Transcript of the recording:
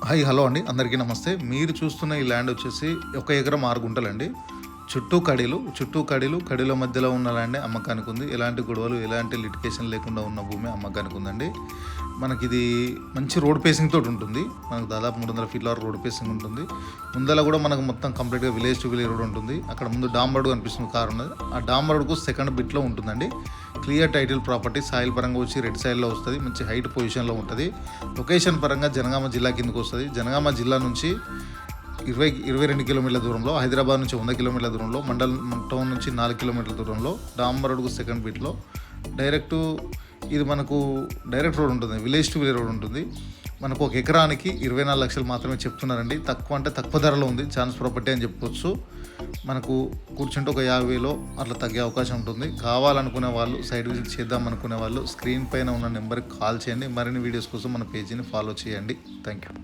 Hi hello అండి, అందరికీ నమస్తే. మీరు చూస్తున్న ఈ ల్యాండ్ వచ్చేసి 1 ఎకరం 6 గుంటలండి. చుట్టూ కడీల మధ్యలో ఉన్న ల్యాండ్ అమ్మకానికి ఉంది. ఎలాంటి గొడవలు ఎలాంటి లిటికేషన్ లేకుండా ఉన్న భూమి అమ్మకానికి ఉందండి. మనకిది మంచి రోడ్ పేసింగ్ తోటి ఉంటుంది. మనకు దాదాపు 300 ఫీట్ల వరకు రోడ్ పేసింగ్ ఉంటుంది. ముందర కూడా మనకు మొత్తం కంప్లీట్గా విలేజ్ టు విలేజ్ రోడ్ ఉంటుంది. అక్కడ ముందు డామ్ రోడ్ కనిపిస్తుంది, కార్ ఉన్నది. ఆ డామ్ రోడ్కు సెకండ్ బిట్లో ఉంటుందండి. Clear title property. సాయిల్ పరంగా వచ్చి రెడ్ సైడ్లో వస్తుంది. మంచి హైట్ పొజిషన్లో ఉంటుంది. లొకేషన్ పరంగా జనగామ జిల్లా కిందకు వస్తుంది. జనగామ జిల్లా నుంచి 22 కిలోమీటర్ల దూరంలో, హైదరాబాద్ నుంచి 100 కిలోమీటర్ల దూరంలో, టౌన్ నుంచి 4 కిలోమీటర్ల దూరంలో, డాంబర్ రోడ్కు సెకండ్ బిట్లో ఇది మనకు డైరెక్ట్ రోడ్ ఉంటుంది. విలేజ్ టు విలేజ్ రోడ్ ఉంటుంది. మనకు 1 ఎకరానికి 24 లక్షలు మాత్రమే చెప్తున్నారండి. తక్కువ అంటే తక్కువ ధరలో ఉంది. ఛాన్స్ ప్రాపర్టీ అని చెప్పుకోవచ్చు. మనకు కూర్చుంటే ఒక 50,000 అట్లా తగ్గే అవకాశం ఉంటుంది. కావాలనుకునే వాళ్ళు, సైడ్ విజిట్ చేద్దాం అనుకునే వాళ్ళు స్క్రీన్ పైన ఉన్న నెంబర్కి కాల్ చేయండి. మరిన్ని వీడియోస్ కోసం మన పేజీని ఫాలో చేయండి. Thank you.